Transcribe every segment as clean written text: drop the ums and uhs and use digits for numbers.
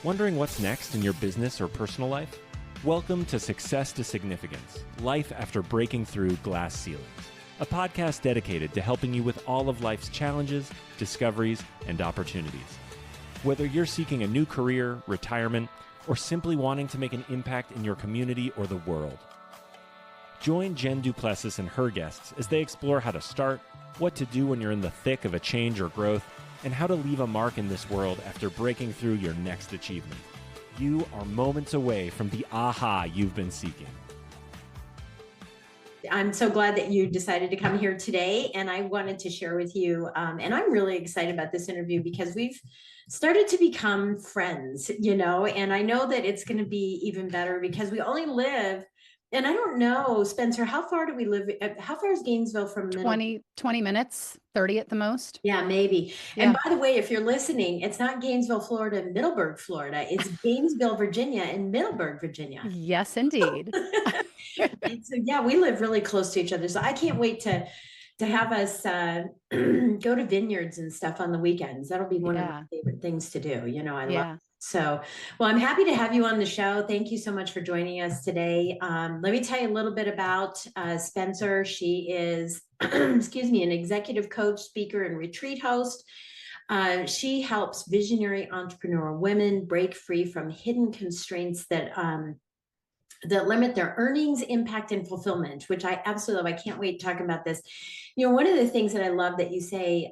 Wondering what's next in your business or personal life? Welcome to Success to Significance, Life After Breaking Through Glass Ceilings, a podcast dedicated to helping you with all of life's challenges, discoveries, and opportunities. Whether you're seeking a new career, retirement, or simply wanting to make an impact in your community or the world. Join Jen Duplessis and her guests as they explore how to start, what to do when you're in the thick of a change or growth, and how to leave a mark in this world after breaking through your next achievement. You are moments away from the aha you've been seeking. I'm so glad that you decided to come here today, and I wanted to share with you, and I'm really excited about this interview because we've started to become friends, and I know that it's going to be even better because we only live, and I don't know, Spencer, how far do we live? How far is Gainesville from Middle? 20 minutes, 30 at the most. Yeah, maybe. Yeah. And by the way, if you're listening, it's not Gainesville, Florida, and Middleburg, Florida. It's Gainesville, Virginia, and Middleburg, Virginia. Yes, indeed. So yeah, we live really close to each other. So I can't wait to have us go to vineyards and stuff on the weekends. That'll be one of my favorite things to do. I love it. So, well, I'm happy to have you on the show. Thank you so much for joining us today. Let me tell you a little bit about Spencer. She is, excuse me, an executive coach, speaker, and retreat host. She helps visionary entrepreneur women break free from hidden constraints that limit their earnings, impact, and fulfillment, which I absolutely love. I can't wait to talk about this. One of the things that I love that you say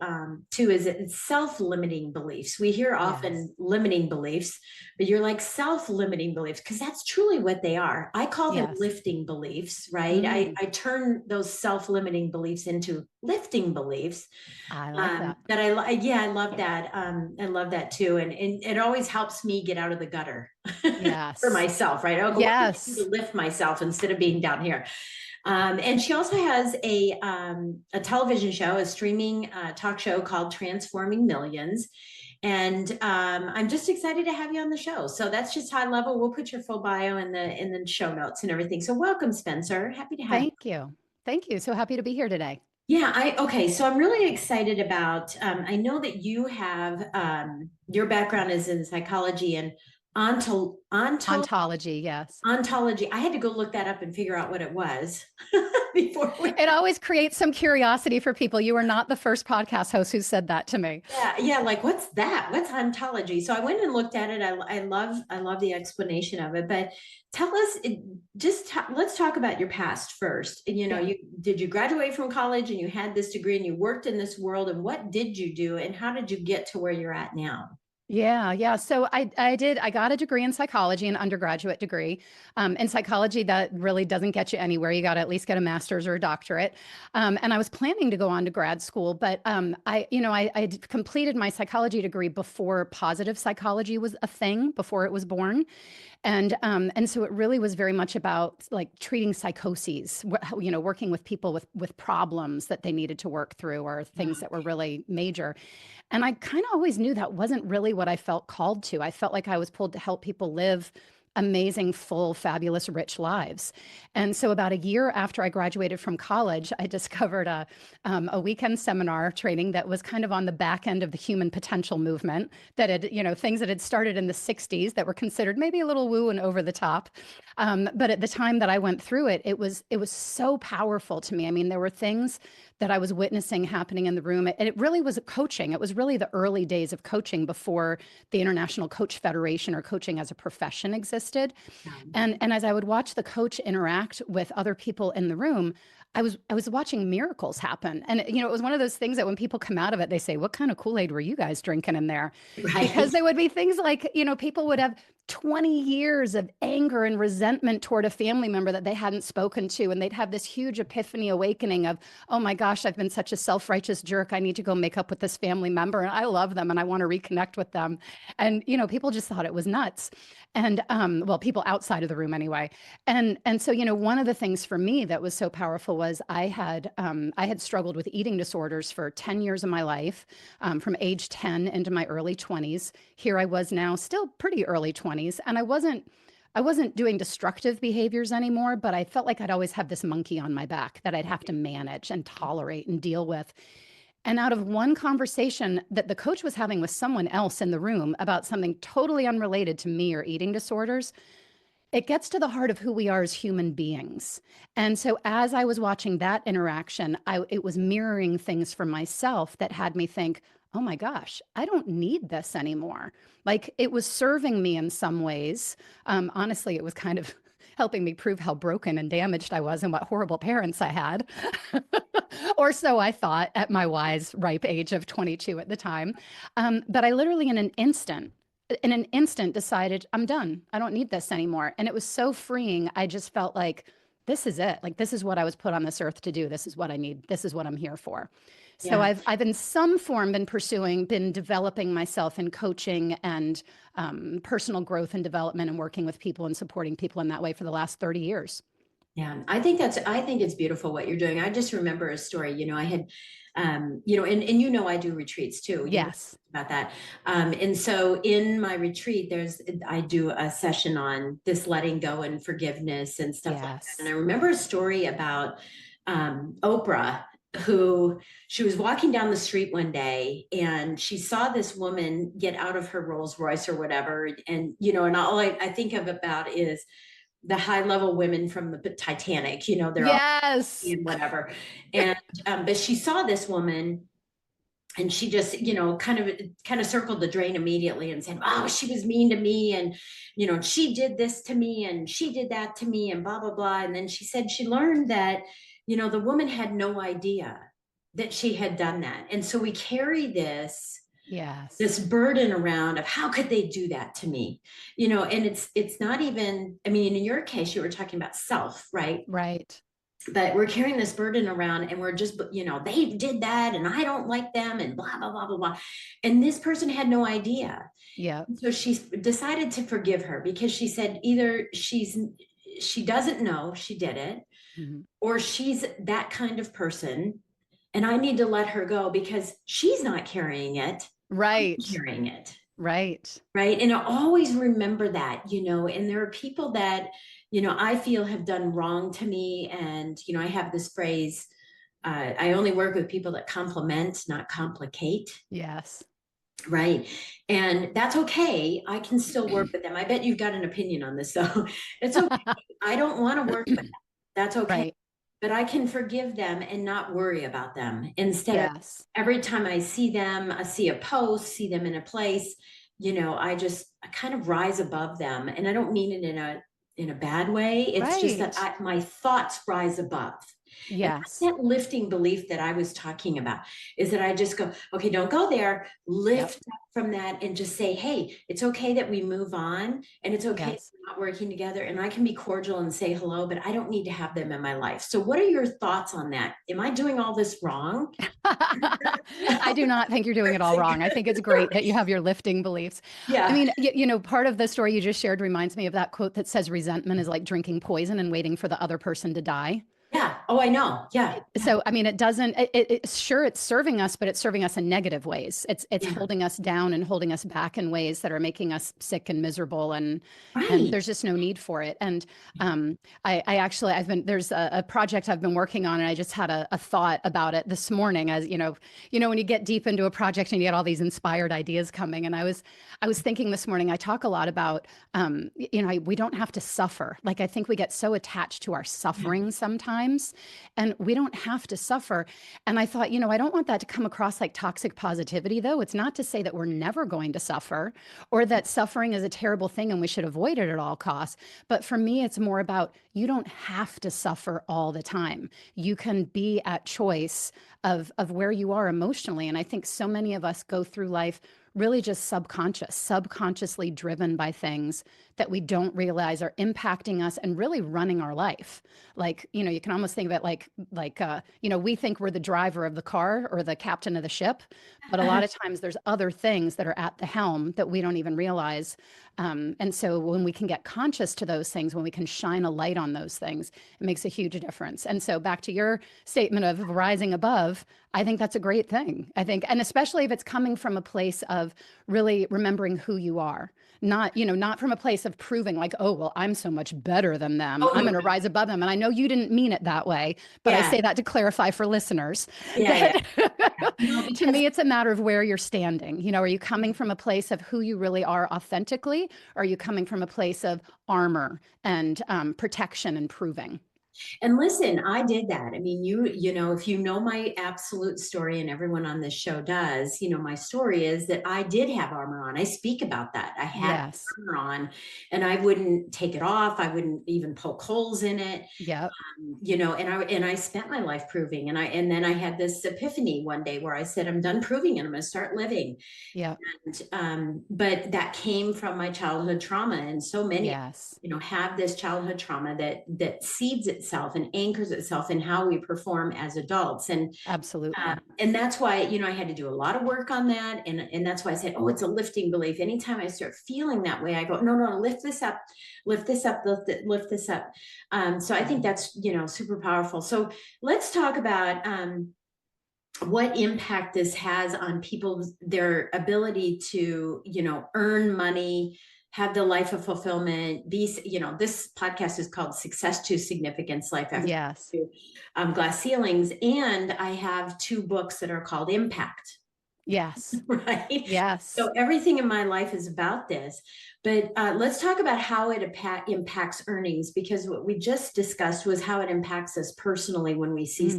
too is that it's self-limiting beliefs. We hear often limiting beliefs, but you're like self-limiting beliefs because that's truly what they are. I call them lifting beliefs, right? I turn those self-limiting beliefs into lifting beliefs. I like that. I love that. I love that too. And it always helps me get out of the gutter for myself, right? Oh, yes. To lift myself instead of being down here. And she also has a television show, a streaming talk show called Transforming Millions. And I'm just excited to have you on the show. So that's just high level. We'll put your full bio in the show notes and everything. So welcome, Spencer. Happy to have you. Thank you. Thank you. So happy to be here today. Yeah, okay. So I'm really excited about, I know that you have, your background is in psychology and ontology. Yes. Ontology. I had to go look that up and figure out what it was before. It always creates some curiosity for people. You are not the first podcast host who said that to me. Yeah. Like, what's that? What's ontology? So I went and looked at it. I love the explanation of it, but tell us, let's talk about your past first. Did you graduate from college and you had this degree and you worked in this world, and what did you do and how did you get to where you're at now? Yeah. So I got a degree in psychology, an undergraduate degree. In psychology, that really doesn't get you anywhere. You got to at least get a master's or a doctorate. And I was planning to go on to grad school, but I completed my psychology degree before positive psychology was a thing, before it was born. And so it really was very much about like treating psychoses, working with people with problems that they needed to work through or things that were really major. And I kind of always knew that wasn't really what I felt called to. I felt like I was pulled to help people live amazing, full, fabulous, rich lives. And so about a year after I graduated from college, I discovered a weekend seminar training that was kind of on the back end of the human potential movement that had, things that had started in the 60s that were considered maybe a little woo and over the top. But at the time that I went through it, it was so powerful to me. I mean, there were things that I was witnessing happening in the room. And it really was coaching. It was really the early days of coaching before the International Coach Federation or coaching as a profession existed. And as I would watch the coach interact with other people in the room, I was watching miracles happen. And, it was one of those things that when people come out of it, they say, what kind of Kool-Aid were you guys drinking in there? Right. Because there would be things like, people would have 20 years of anger and resentment toward a family member that they hadn't spoken to. And they'd have this huge epiphany awakening of, oh my gosh, I've been such a self-righteous jerk. I need to go make up with this family member. And I love them and I want to reconnect with them. And, people just thought it was nuts. And, people outside of the room anyway. And so, one of the things for me that was so powerful was I had struggled with eating disorders for 10 years of my life, from age 10 into my early 20s. Here I was now still pretty early 20s. And I wasn't doing destructive behaviors anymore, but I felt like I'd always have this monkey on my back that I'd have to manage and tolerate and deal with. And out of one conversation that the coach was having with someone else in the room about something totally unrelated to me or eating disorders, it gets to the heart of who we are as human beings. And so as I was watching that interaction, it was mirroring things for myself that had me think, oh my gosh, I don't need this anymore. Like, it was serving me in some ways. Honestly, it was kind of helping me prove how broken and damaged I was and what horrible parents I had. Or so I thought at my wise, ripe age of 22 at the time. But I literally in an instant decided, I'm done. I don't need this anymore. And it was so freeing. I just felt like, this is it. Like, this is what I was put on this earth to do. This is what I need. This is what I'm here for. So Yeah. I've in some form been developing myself in coaching and personal growth and development, and working with people and supporting people in that way for the last 30 years. Yeah, I think it's beautiful what you're doing. I just remember a story, I had, and I do retreats too. Yes. About that. And so in my retreat, I do a session on this letting go and forgiveness and stuff like that. And I remember a story about Oprah, who she was walking down the street one day and she saw this woman get out of her Rolls Royce or whatever. And, and all I think of about is the high level women from the Titanic, they're all and whatever. And, but she saw this woman and she just, kind of circled the drain immediately and said, oh, she was mean to me. And, she did this to me and she did that to me and blah, blah, blah. And then she said she learned that, the woman had no idea that she had done that. And so we carry this burden around of how could they do that to me, and it's not even, I mean, in your case, you were talking about self, right? Right. But we're carrying this burden around and we're just, they did that and I don't like them and blah, blah, blah, blah, blah. And this person had no idea. Yeah. So she decided to forgive her because she said either she doesn't know she did it, or she's that kind of person. And I need to let her go because she's not carrying it. Right. I'm carrying it. Right. Right. And I always remember that, and there are people that, I feel have done wrong to me. And, I have this phrase, I only work with people that compliment, not complicate. Yes. Right. And that's okay. I can still work with them. I bet you've got an opinion on this, though. It's okay. I don't want to work with them. That's okay. Right. But I can forgive them and not worry about them. Instead of every time I see them, I see a post, see them in a place, I kind of rise above them. And I don't mean it in a bad way. It's just that my thoughts rise above. Yes. That lifting belief that I was talking about is that I just go, okay, don't go there, lift up from that and just say, hey, it's okay that we move on and it's okay we're not working together and I can be cordial and say hello, but I don't need to have them in my life. So what are your thoughts on that? Am I doing all this wrong? I do not think you're doing it all wrong. I think it's great that you have your lifting beliefs. Yeah. I mean, part of the story you just shared reminds me of that quote that says resentment is like drinking poison and waiting for the other person to die. Yeah. Oh, I know. Yeah. So, I mean, it's serving us, but it's serving us in negative ways. It's holding us down and holding us back in ways that are making us sick and miserable. And there's just no need for it. And there's a project I've been working on and I just had a thought about it this morning as, when you get deep into a project and you get all these inspired ideas coming. And I was thinking this morning, I talk a lot about, we don't have to suffer. Like, I think we get so attached to our suffering sometimes. And we don't have to suffer. And I thought, I don't want that to come across like toxic positivity, though. It's not to say that we're never going to suffer or that suffering is a terrible thing and we should avoid it at all costs. But for me, it's more about you don't have to suffer all the time. You can be at choice of where you are emotionally. And I think so many of us go through life really just subconsciously driven by things that we don't realize are impacting us and really running our life. Like, you can almost think of it like, we think we're the driver of the car or the captain of the ship, but a lot of times there's other things that are at the helm that we don't even realize. And so when we can get conscious to those things, when we can shine a light on those things, it makes a huge difference. And so back to your statement of rising above, I think that's a great thing. I think, and especially if it's coming from a place of really remembering who you are, not from a place place of proving like, oh, well, I'm so much better than them. I'm going to rise above them. And I know you didn't mean it that way, but I say that to clarify for listeners. To me, it's a matter of where you're standing. You know, are you coming from a place of who you really are authentically? Or are you coming from a place of armor and protection and proving? And listen, I did that. I mean, you know, if you know my absolute story, and everyone on this show does, you know, my story is that I did have armor on. I speak about that. I had armor on, and I wouldn't take it off. I wouldn't even poke holes in it. Yeah. You know, and I spent my life proving, and then I had this epiphany one day where I said, I'm done proving and I'm going to start living. Yeah. And, but that came from my childhood trauma. And so many, you know, have this childhood trauma that seeds itself and anchors itself in how we perform as adults. And absolutely. And that's why, you know, I had to do a lot of work on that. And that's why I said, oh, it's a lifting belief. Anytime I start feeling that way, I go, no, lift this up, lift this up, lift this up. So I think that's, you know, super powerful. So let's talk about what impact this has on people's, their ability to, you know, earn money, have the life of fulfillment, be, you know, this podcast is called Success to Significance, Life After Glass Ceilings. And I have 2 books that are called Impact. Yes. Right. Yes. So everything in my life is about this, but let's talk about how it impacts earnings, because what we just discussed was how it impacts us personally when we see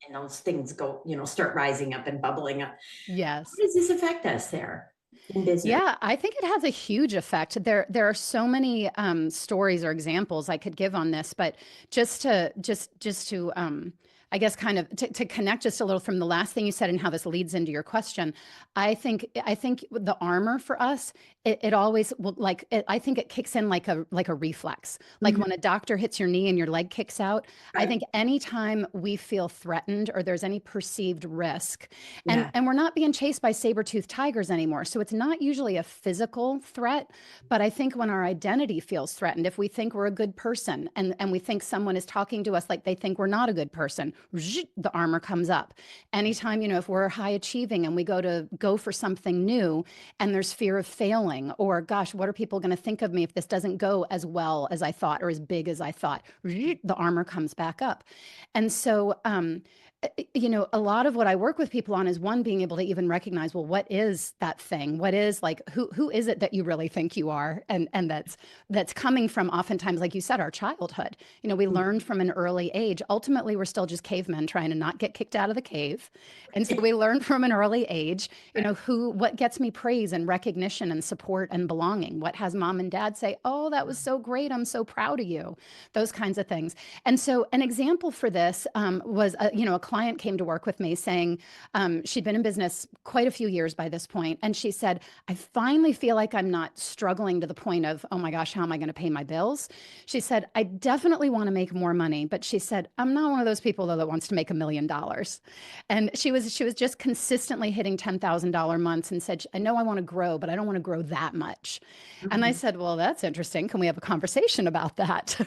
and those things go, you know, start rising up and bubbling up. Yes. How does this affect us there in business? Yeah, I think it has a huge effect. There are so many stories or examples I could give on this, but just to I guess kind of to connect just a little from the last thing you said and how this leads into your question, I think the armor for us, it always will, like, I think it kicks in like a reflex. Like when a doctor hits your knee and your leg kicks out, I think anytime we feel threatened or there's any perceived risk, and we're not being chased by saber-toothed tigers anymore. So it's not usually a physical threat, but I think when our identity feels threatened, if we think we're a good person and we think someone is talking to us like they think we're not a good person, the armor comes up. Anytime, you know, if we're high achieving and we go for something new and there's fear of failing, or gosh, what are people going to think of me if this doesn't go as well as I thought or as big as I thought, the armor comes back up. And so, you know, a lot of what I work with people on is, one, being able to even recognize, well, what is that thing? What is, like, who is it that you really think you are? And that's coming from, oftentimes, like you said, our childhood. You know, we learned from an early age. Ultimately, we're still just cavemen trying to not get kicked out of the cave. And so we learned from an early age, you know, what gets me praise and recognition and support and belonging? What has mom and dad say? Oh, that was so great. I'm so proud of you. Those kinds of things. And so an example for this was, you know, a client came to work with me saying she'd been in business quite a few years by this point, and she said, I finally feel like I'm not struggling to the point of, oh my gosh, how am I going to pay my bills? She said, I definitely want to make more money, but she said, I'm not one of those people though that wants to make $1 million. And she was just consistently hitting $10,000 months and said, I know I want to grow, but I don't want to grow that much. And I said, well, that's interesting. Can we have a conversation about that?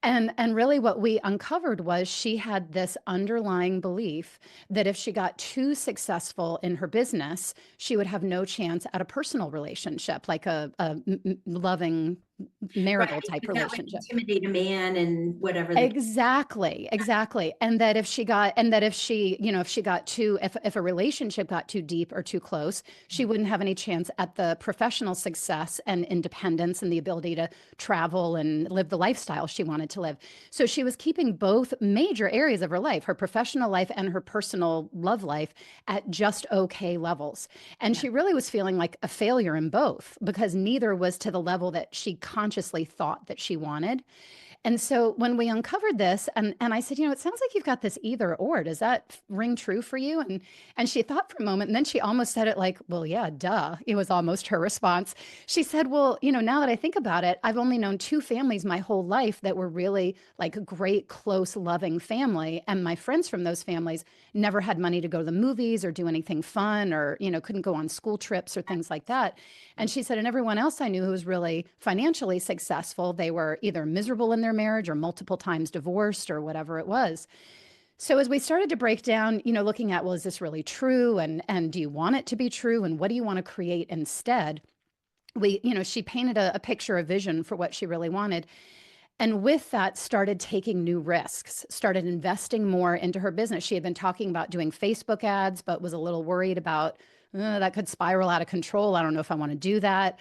And really what we uncovered was she had this underlying belief that if she got too successful in her business, she would have no chance at a personal relationship, like a loving marital type relationship. Intimidate a man and whatever. Exactly. And that if she you know, if a relationship got too deep or too close, she wouldn't have any chance at the professional success and independence and the ability to travel and live the lifestyle she wanted to live. So she was keeping both major areas of her life, her professional life and her personal love life, at just okay levels. And she really was feeling like a failure in both, because neither was to the level that she consciously thought that she wanted. And so when we uncovered this, and I said, you know, it sounds like you've got this either or. Does that ring true for you? And she thought for a moment, and then she almost said it like, well, yeah, duh. It was almost her response. She said, well, you know, now that I think about it, I've only known 2 families my whole life that were really like a great, close, loving family. And my friends from those families never had money to go to the movies or do anything fun, or, you know, couldn't go on school trips or things like that. And she said, and everyone else I knew who was really financially successful, they were either miserable in their marriage or multiple times divorced or whatever it was. So as we started to break down, you know, looking at, well, is this really true? And do you want it to be true? And what do you want to create instead? she painted a picture, a vision for what she really wanted. And with that, started taking new risks, started investing more into her business. She had been talking about doing Facebook ads, but was a little worried about that could spiral out of control. I don't know if I want to do that.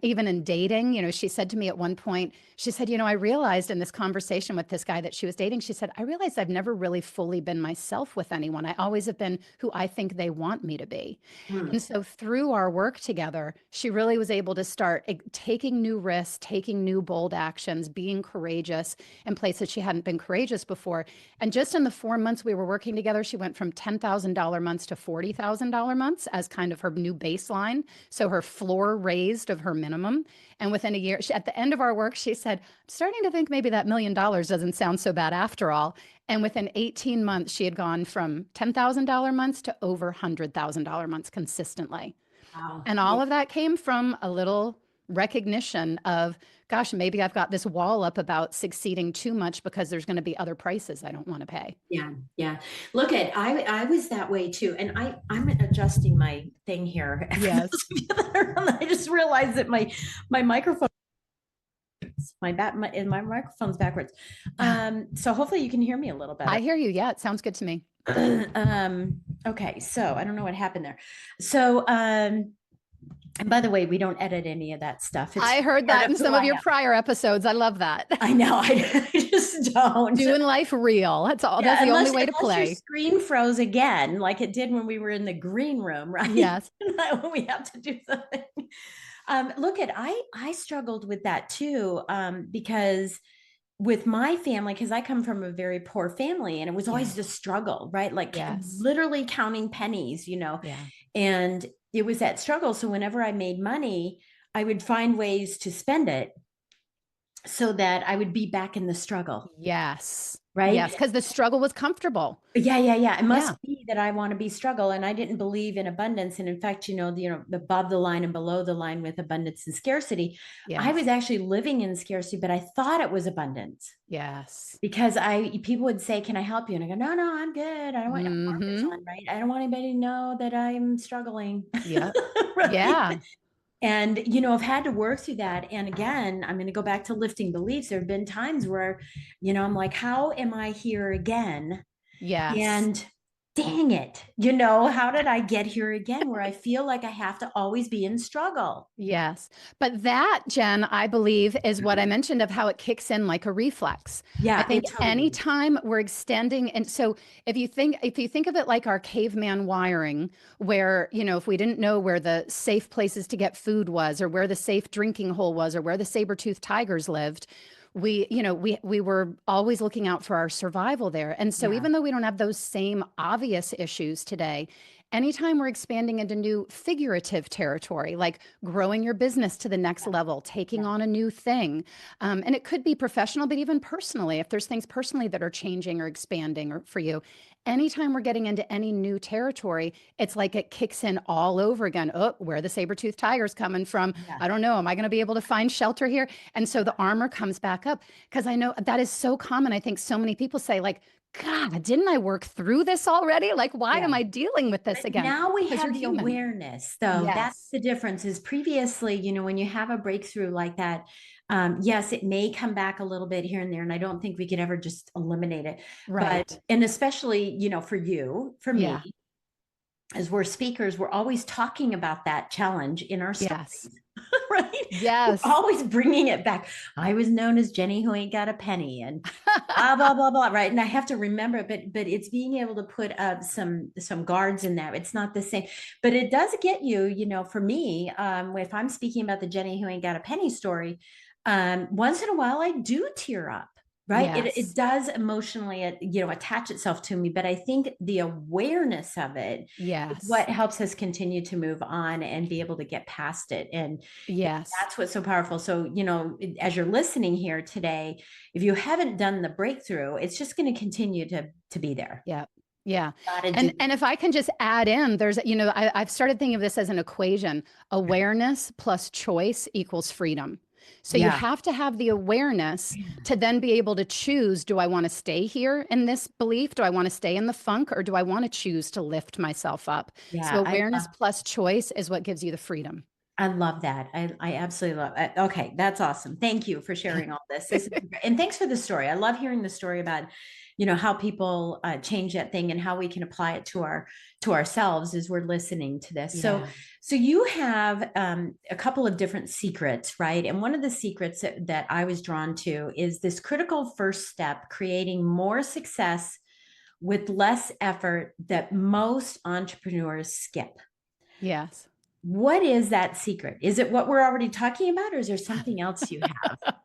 Even in dating, she said to me at one point, she said, I realized in this conversation with this guy that she was dating, she said, I realized I've never really fully been myself with anyone. I always have been who I think they want me to be. And so through our work together, she really was able to start taking new risks, taking new bold actions, being courageous in places she hadn't been courageous before. And just in the 4 months we were working together, she went from $10,000 months to $40,000 months as kind of her new baseline. So her floor raised of her minimum. And within a year, at the end of our work, she said, I'm starting to think maybe that $1 million doesn't sound so bad after all. And within 18 months, she had gone from $10,000 months to over $100,000 months consistently. Wow. And all of that came from a little recognition of, gosh, maybe I've got this wall up about succeeding too much because there's going to be other prices I don't want to pay. Yeah. Yeah. Look I was that way too. And I'm adjusting my thing here. Yes. I just realized that my microphone, my microphone's backwards. So hopefully you can hear me a little better. I hear you. Yeah. It sounds good to me. Okay. So I don't know what happened there. So, and by the way, we don't edit any of that stuff. I heard that in some of your prior episodes. I love that. I know. I just don't. Doing life real. That's all. Yeah, that's the only way to play. Your screen froze again, like it did when we were in the green room, right? Yes. When we have to do something. I struggled with that too, because with my family, because I come from a very poor family, and it was always the struggle, right? Like literally counting pennies, and it was that struggle. So whenever I made money, I would find ways to spend it so that I would be back in the struggle. Yes. Right. Yes. Because the struggle was comfortable. Yeah. It must be that I want to be struggle. And I didn't believe in abundance. And in fact, the above the line and below the line with abundance and scarcity, I was actually living in scarcity, but I thought it was abundance. Yes. Because people would say, can I help you? And I go, no, I'm good. I don't want on, right? I don't want anybody to know that I'm struggling. Yeah. Right? Yeah. And, I've had to work through that. And again, I'm going to go back to lifting beliefs. There have been times where, I'm like, how am I here again? Yes. And dang it, how did I get here again, where I feel like I have to always be in struggle? Yes. But that, Jen, I believe is what I mentioned of how it kicks in like a reflex. Yeah. I think anytime we're extending. And so if you think of it like our caveman wiring, where, if we didn't know where the safe places to get food was, or where the safe drinking hole was, or where the saber-toothed tigers lived, we were always looking out for our survival there. And so even though we don't have those same obvious issues today, anytime we're expanding into new figurative territory, like growing your business to the next level, taking on a new thing, and it could be professional, but even personally, if there's things personally that are changing or expanding or for you, anytime we're getting into any new territory, it's like it kicks in all over again. Oh, where are the saber-toothed tigers coming from? I don't know. Am I going to be able to find shelter here? And so the armor comes back up, because I know that is so common. I think so many people say, like, God, didn't I work through this already? Like, why am I dealing with this again? Now we have the awareness, though. Yes. That's the difference. Is previously, when you have a breakthrough like that, yes, it may come back a little bit here and there. And I don't think we could ever just eliminate it. Right. But, and especially, for me, as we're speakers, we're always talking about that challenge in our stories. Right? Yes. We're always bringing it back. I was known as Jenny who ain't got a penny, and blah, blah, blah, blah. Right. And I have to remember, but it's being able to put up some guards in that. It's not the same, but it does get you, for me, if I'm speaking about the Jenny who ain't got a penny story, once in a while I do tear up. Right. Yes. It does emotionally, attach itself to me. But I think the awareness of it is what helps us continue to move on and be able to get past it. And that's what's so powerful. So, as you're listening here today, if you haven't done the breakthrough, it's just going to continue to be there. Yeah. Yeah. And if I can just add in, there's, I've started thinking of this as an equation: awareness plus choice equals freedom. So you have to have the awareness to then be able to choose, do I want to stay here in this belief? Do I want to stay in the funk, or do I want to choose to lift myself up? So awareness plus choice is what gives you the freedom. I love that. I absolutely love it. Okay, that's awesome. Thank you for sharing all this. This is great. And thanks for the story. I love hearing the story about, how people change that thing and how we can apply it to ourselves as we're listening to this. Yeah. So you have a couple of different secrets, right? And one of the secrets that I was drawn to is this critical first step, creating more success with less effort that most entrepreneurs skip. Yes. What is that secret? Is it what we're already talking about, or is there something else you have?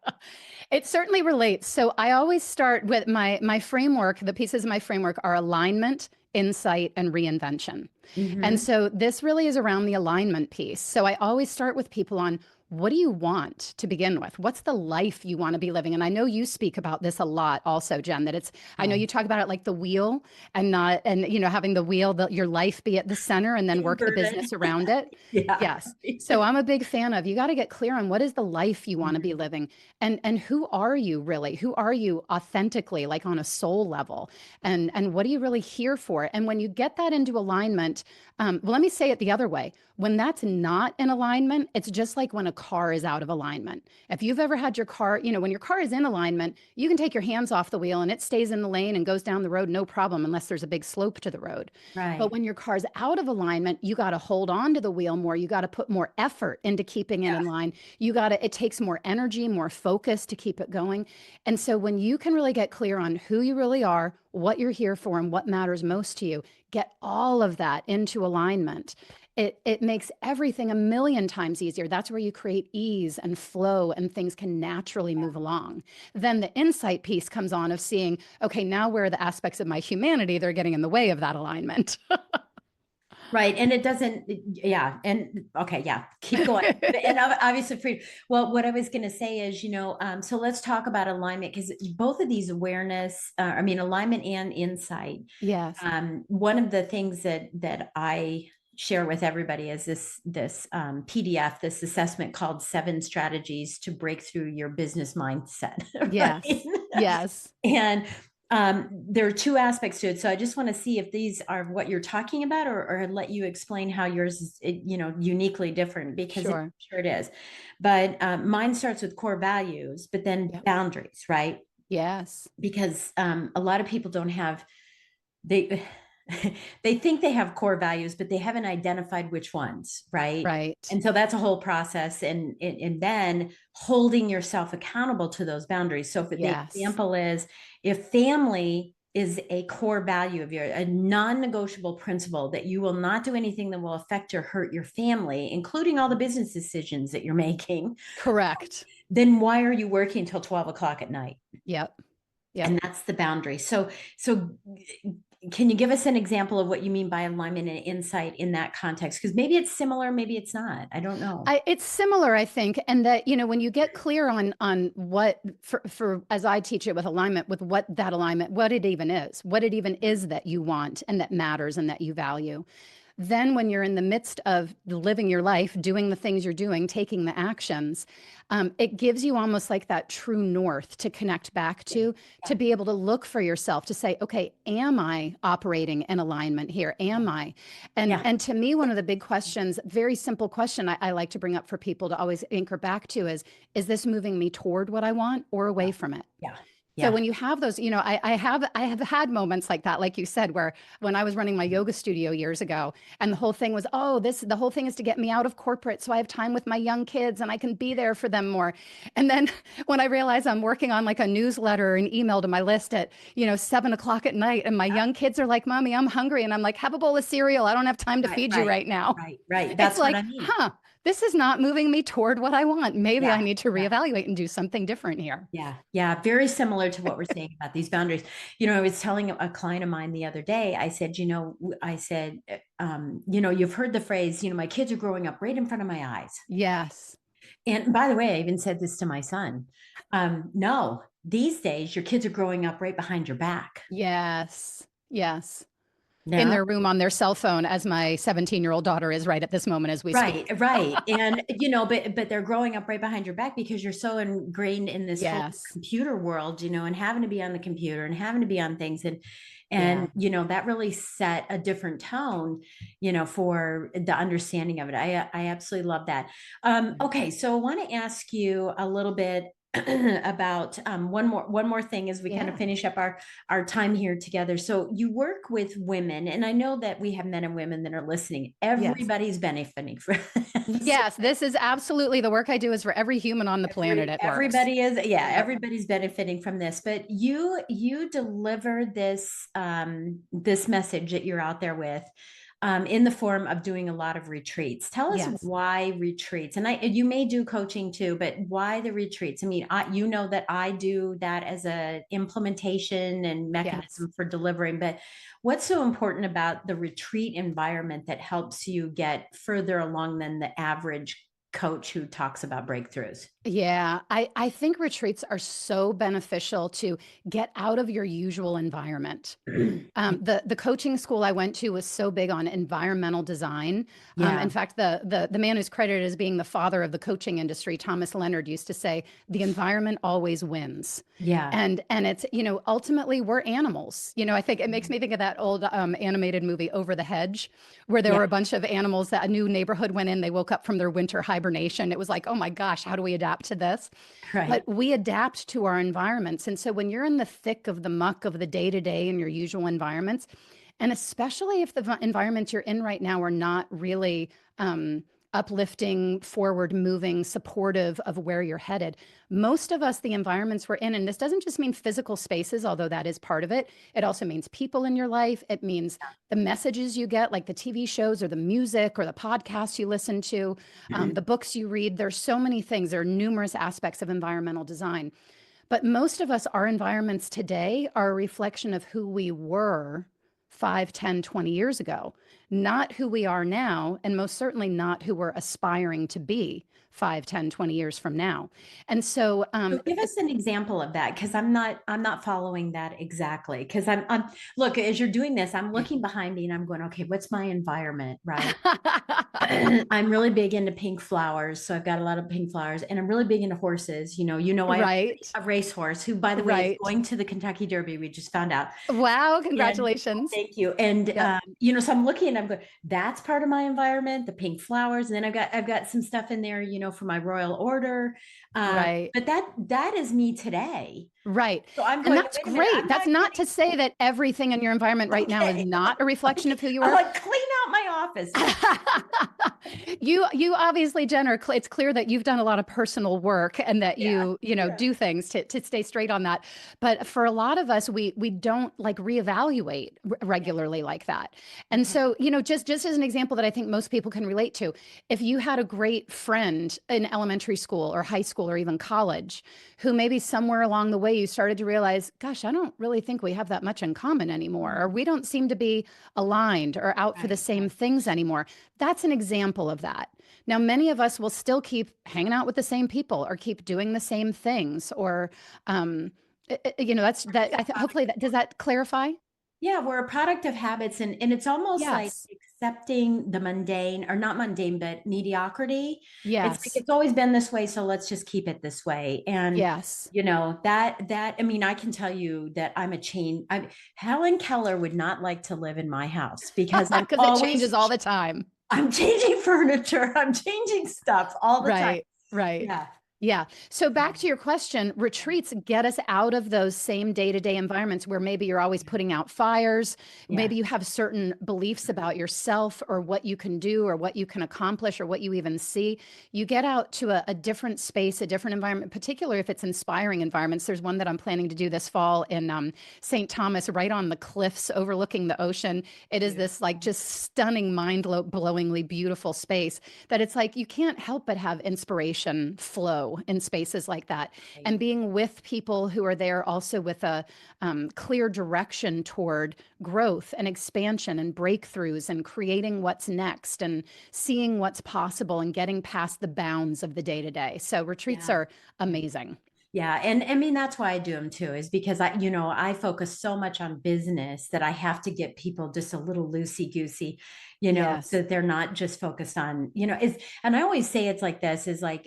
It certainly relates. So I always start with my framework. The pieces of my framework are alignment, insight, and reinvention. And so this really is around the alignment piece. So I always start with people on, what do you want to begin with? What's the life you want to be living? And I know you speak about this a lot also, Jen, that I know you talk about it like the wheel and having the wheel, your life be at the center and then work the business around it. Yeah. Yes. So I'm a big fan of, you got to get clear on what is the life you want to be living, and who are you really? Who are you authentically, like on a soul level? And what are you really here for? And when you get that into alignment, well, let me say it the other way. When that's not in alignment, it's just like when a car is out of alignment. If you've ever had your car, when your car is in alignment, you can take your hands off the wheel and it stays in the lane and goes down the road, no problem, unless there's a big slope to the road. Right. But when your car's out of alignment, you got to hold on to the wheel more. You got to put more effort into keeping it in line. It takes more energy, more focus to keep it going. And so when you can really get clear on who you really are, what you're here for, and what matters most to you, get all of that into alignment. It makes everything a million times easier. That's where you create ease and flow, and things can naturally move along. Then the insight piece comes on of seeing, okay, now where are the aspects of my humanity that are getting in the way of that alignment? Right. And it doesn't, yeah. And okay, yeah, keep going. And obviously, what I was going to say is, so let's talk about alignment, because both of these alignment and insight. Yes. One of the things that I share with everybody is this PDF, this assessment called 7 Strategies to Break Through Your Business Mindset. Yes. Right? Yes. And there are 2 aspects to it. So I just want to see if these are what you're talking about, or let you explain how yours is, uniquely different, because I'm sure it is. But mine starts with core values, but then boundaries, right? Yes. Because a lot of people don't have, they think they have core values, but they haven't identified which ones, right? Right. And so that's a whole process, and then holding yourself accountable to those boundaries. So the example is, if family is a core value of yours, a non-negotiable principle that you will not do anything that will affect or hurt your family, including all the business decisions that you're making. Correct. Then why are you working until 12 o'clock at night? Yep. And that's the boundary. So can you give us an example of what you mean by alignment and insight in that context? Because maybe it's similar, maybe it's not. I don't know. It's similar, I think. And that, when you get clear on what, for as I teach it with alignment, with what that alignment, what it even is that you want and that matters and that you value. Then when you're in the midst of living your life, doing the things you're doing, taking the actions, it gives you almost like that true north to connect back to be able to look for yourself, to say, okay, am I operating in alignment here? Am I? And to me, one of the big questions, very simple question I like to bring up for people to always anchor back to is this moving me toward what I want or away from it? Yeah. So when you have those, I have had moments like that, like you said, where when I was running my yoga studio years ago, and the whole thing was, the whole thing is to get me out of corporate so I have time with my young kids and I can be there for them more. And then when I realized I'm working on like a newsletter and email to my list at, 7 o'clock at night, and my young kids are like, Mommy, I'm hungry. And I'm like, have a bowl of cereal. I don't have time to feed you right now. Right. That's it's like, what I mean. This is not moving me toward what I want. Maybe I need to reevaluate and do something different here. Yeah. Very similar to what we're saying about these boundaries. I was telling a client of mine the other day, I said, you've heard the phrase, my kids are growing up right in front of my eyes. Yes. And by the way, I even said this to my son. No, these days your kids are growing up right behind your back. Yes. Yes. in No. their room on their cell phone, as my 17-year-old daughter is right at this moment as we Right, speak. right. And you know, but they're growing up right behind your back because you're so ingrained in this whole Yes. computer world, you know, and having to be on the computer and having to be on things Yeah. and you know, that really set a different tone, you know, for the understanding of it. I absolutely love that. Okay, so I want to ask you a little bit about one more thing as we kind of Yeah. finish up our time here together. So you work with women, and I know that we have men and women that are listening. Yes. Everybody's benefiting from this. Yes, this is absolutely the work I do is for every human on the planet. It works. Everybody is, yeah, Yep. everybody's benefiting from this. But you deliver this this message that you're out there with in the form of doing a lot of retreats. Tell us Yes. why retreats, and you may do coaching too, but why the retreats? I mean, you know that I do that as a implementation and Yes. mechanism for delivering, but what's so important about the retreat environment that helps you get further along than the average coach who talks about breakthroughs? Yeah, I think retreats are so beneficial to get out of your usual environment. The coaching school I went to was so big on environmental design. Yeah. In fact, the man who's credited as being the father of the coaching industry, Thomas Leonard, used to say, "The environment always wins." Yeah. And it's, you know, ultimately we're animals. You know, I think it makes me think of that old animated movie Over the Hedge, where there Yeah. were a bunch of animals that a new neighborhood went in. They woke up from their winter hibernation. It was like, oh my gosh, how do we adapt to this? Right. But we adapt to our environments. And so when you're in the thick of the muck of the day to day in your usual environments, and especially if the environments you're in right now are not really uplifting, forward moving, supportive of where you're headed. Most of us, the environments we're in, and this doesn't just mean physical spaces, although that is part of it. It also means people in your life. It means the messages you get, like the TV shows or the music or the podcasts you listen to, the books you read. There's so many things. There are numerous aspects of environmental design. But most of us, our environments today are a reflection of who we were 5, 10, 20 years ago, not who we are now, and most certainly not who we're aspiring to be 5, 10, 20 years from now. And so, So give us an example of that, because I'm not following that exactly. Because I'm look, as you're doing this, I'm looking behind me and I'm going, okay, what's my environment, right? I'm really big into pink flowers, so I've got a lot of pink flowers, and I'm really big into horses. I have right, a racehorse who, by the way, is right. going to the Kentucky Derby. We just found out. Wow, And congratulations. thank you. And Yep. so I'm looking and I'm going, that's part of my environment, the pink flowers. And then I've got some stuff in there, for my royal order. Right. But that is me today. Right. So I'm And going, that's wait a minute, great. I'm That's not not to getting say that everything in your environment right now is okay. not a reflection of who you I'm are. like, clean out my office. You obviously, Jen, it's clear that you've done a lot of personal work and that Yeah. you do things to stay straight on that. But for a lot of us, we don't like reevaluate regularly like that. And so, just as an example that I think most people can relate to, if you had a great friend in elementary school or high school or even college, who maybe somewhere along the way you started to realize, gosh, I don't really think we have that much in common anymore, or we don't seem to be aligned or out for the same things anymore. That's an example of that. Now, many of us will still keep hanging out with the same people or keep doing the same things, or, that's that. Hopefully, does that clarify? Yeah, we're a product of habits, and it's almost like Yes. accepting the mundane, or not mundane, but mediocrity. It's like Yes. it's always been this way, so let's just keep it this way. And Yes. that I mean, I can tell you that Helen Keller would not like to live in my house because Because it changes all the time. I'm changing furniture, I'm changing stuff all the time. Right. Right. Yeah. Yeah. So back to your question, retreats get us out of those same day-to-day environments where maybe you're always putting out fires. Yeah. Maybe you have certain beliefs about yourself or what you can do or what you can accomplish or what you even see. You get out to a different space, a different environment, particularly if it's inspiring environments. There's one that I'm planning to do this fall in St. Thomas, right on the cliffs overlooking the ocean. It is this like just stunning, mind-blowingly beautiful space that it's like you can't help but have inspiration flow in spaces like that. And being with people who are there also with a clear direction toward growth and expansion and breakthroughs and creating what's next and seeing what's possible and getting past the bounds of the day to day. So retreats are amazing. Yeah. And I mean, that's why I do them too, is because I focus so much on business that I have to get people just a little loosey goosey, Yes. so that they're not just focused on, and I always say it's like this is like,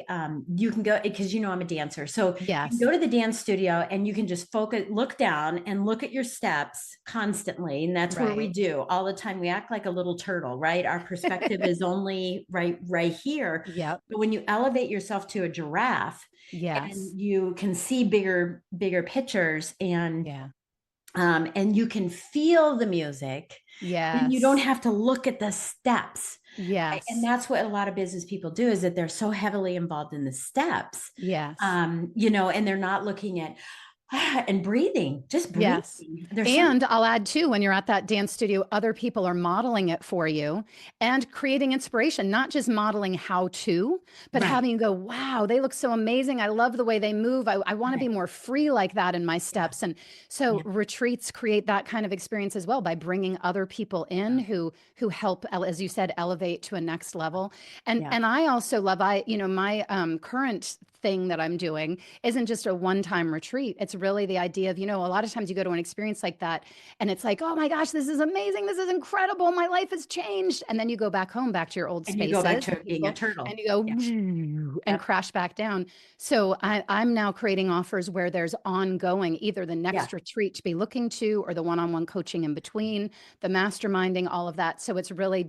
you can go, because, I'm a dancer. So you can Yes. go to the dance studio and you can just focus, look down and look at your steps constantly. And that's where we Right. do all the time. We act like a little turtle, right? Our perspective is only right here. Yep. But when you elevate yourself to a giraffe, Yes. and you can see bigger pictures, and Yeah. And you can feel the music. And you don't Yes. have to look at the steps. Yes. And that's what a lot of business people do, is that they're so heavily involved in the steps. Yes. And they're not looking at and breathing, just breathing. Yes. And I'll add too, when you're at that dance studio, other people are modeling it for you and creating inspiration, not just modeling how to, but Right. having you go, wow, they look so amazing. I love the way they move. I want to be more free like that in my steps. And so retreats create that kind of experience as well, by bringing other people in who help, as you said, elevate to a next level. And I also love, my current thing that I'm doing isn't just a one-time retreat. It's really the idea of, a lot of times you go to an experience like that and it's like, oh my gosh, this is amazing. This is incredible. My life has changed. And then you go back home, back to your old spaces. And you go back to being a turtle. And you go and crash back down. So I'm now creating offers where there's ongoing, either the next retreat to be looking to, or the one-on-one coaching in between, the masterminding, all of that. So it's really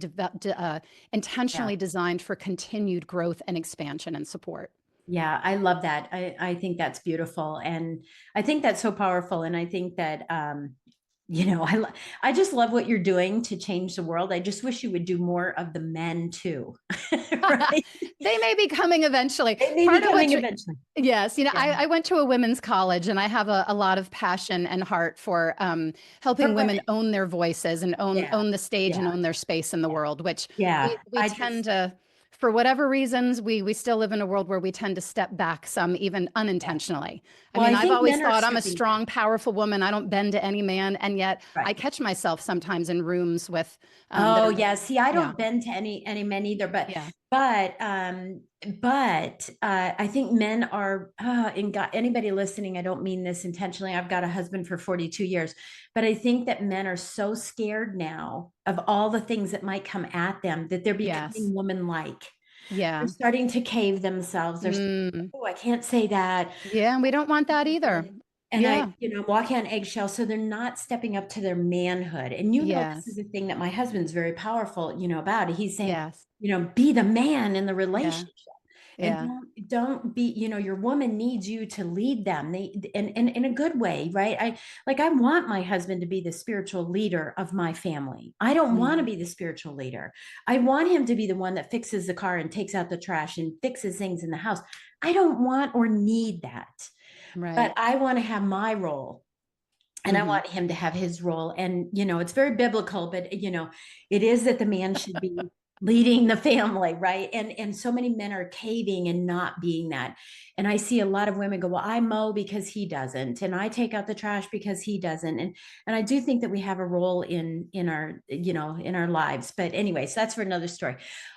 intentionally designed for continued growth and expansion and support. Yeah, I love that. I think that's beautiful. And I think that's so powerful. And I think that, I just love what you're doing to change the world. I just wish you would do more of the men too. Right? They may be coming eventually. Eventually. Yes. I went to a women's college, and I have a lot of passion and heart for helping women own their voices and own the stage and own their space in the world, which we tend to, for whatever reasons, we still live in a world where we tend to step back some, even unintentionally. Well, I mean, I've always thought I'm a strong, powerful woman. I don't bend to any man. And yet I catch myself sometimes in rooms with. See, I don't bend to any men either, but I think men are, and God, anybody listening, I don't mean this intentionally. I've got a husband for 42 years, but I think that men are so scared now of all the things that might come at them, that they're becoming woman-like. Yeah. They're starting to cave themselves. They're saying, oh, I can't say that. Yeah. And we don't want that either. And I, walking on eggshells. So they're not stepping up to their manhood. And this is a thing that my husband's very powerful, about. He's saying, be the man in the relationship. And don't be, your woman needs you to lead them. And in a good way, right? I want my husband to be the spiritual leader of my family. I don't want to be the spiritual leader. I want him to be the one that fixes the car and takes out the trash and fixes things in the house. I don't want or need that. Right. But I want to have my role. And I want him to have his role. And, it's very biblical, but, it is that the man should be leading the family, right? And so many men are caving and not being that. And I see a lot of women go, well, I mow because he doesn't, and I take out the trash because he doesn't. And I do think that we have a role in our, in our lives. But anyway, so that's for another story.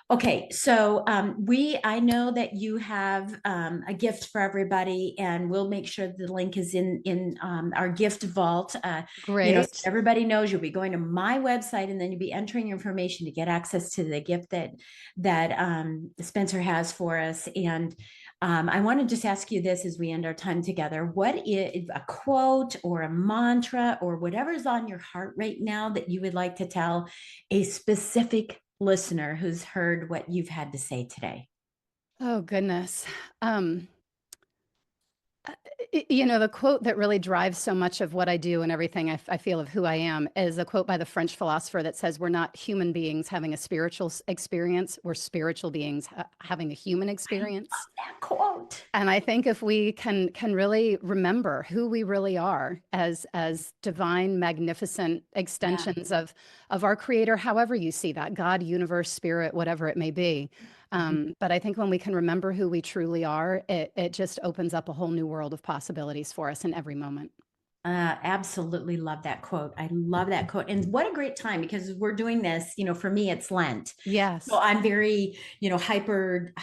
Okay, so I know that you have a gift for everybody, and we'll make sure the link is in our gift vault. Great. So everybody knows you'll be going to my website, and then you'll be entering your information to get access to the gift that Spencer has for us. And I want to just ask you this as we end our time together: what is a quote or a mantra or whatever's on your heart right now that you would like to tell a specific listener who's heard what you've had to say today? Oh, goodness. The quote that really drives so much of what I do and everything I feel of who I am is a quote by the French philosopher that says, we're not human beings having a spiritual experience. We're spiritual beings having a human experience. I love that quote. And I think if we can really remember who we really are as divine, magnificent extensions of our creator, however you see that, God, universe, spirit, whatever it may be. But I think when we can remember who we truly are, it just opens up a whole new world of possibilities for us in every moment. Absolutely love that quote. I love that quote. And what a great time, because we're doing this, for me, it's Lent. Yes. So I'm very, hyper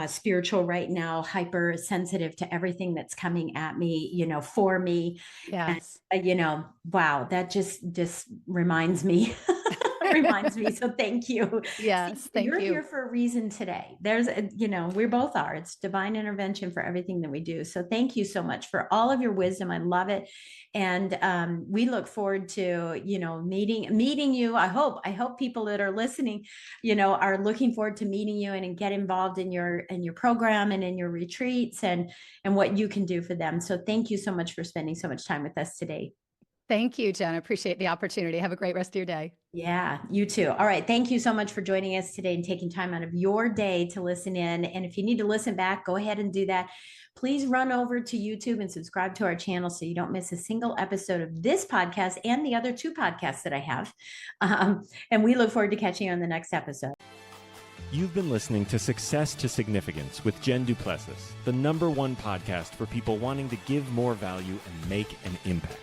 spiritual right now, hyper sensitive to everything that's coming at me, for me. Yes. And, wow, that just reminds me. Reminds me. So thank you. Yes, thank you. You're here for a reason today. There's, we both are. It's divine intervention for everything that we do. So thank you so much for all of your wisdom. I love it. And we look forward to, meeting you. I hope people that are listening, are looking forward to meeting you and get involved in your program and in your retreats and what you can do for them. So thank you so much for spending so much time with us today. Thank you, Jen. I appreciate the opportunity. Have a great rest of your day. Yeah, you too. All right. Thank you so much for joining us today and taking time out of your day to listen in. And if you need to listen back, go ahead and do that. Please run over to YouTube and subscribe to our channel so you don't miss a single episode of this podcast and the other 2 podcasts that I have. And we look forward to catching you on the next episode. You've been listening to Success to Significance with Jen Du Plessis, the #1 podcast for people wanting to give more value and make an impact.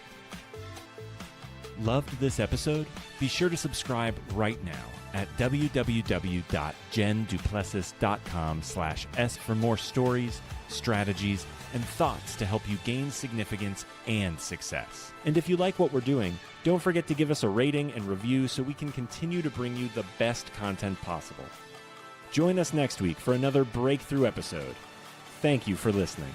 Loved this episode? Be sure to subscribe right now at www.jenduplessis.com/S for more stories, strategies, and thoughts to help you gain significance and success. And if you like what we're doing, don't forget to give us a rating and review so we can continue to bring you the best content possible. Join us next week for another breakthrough episode. Thank you for listening.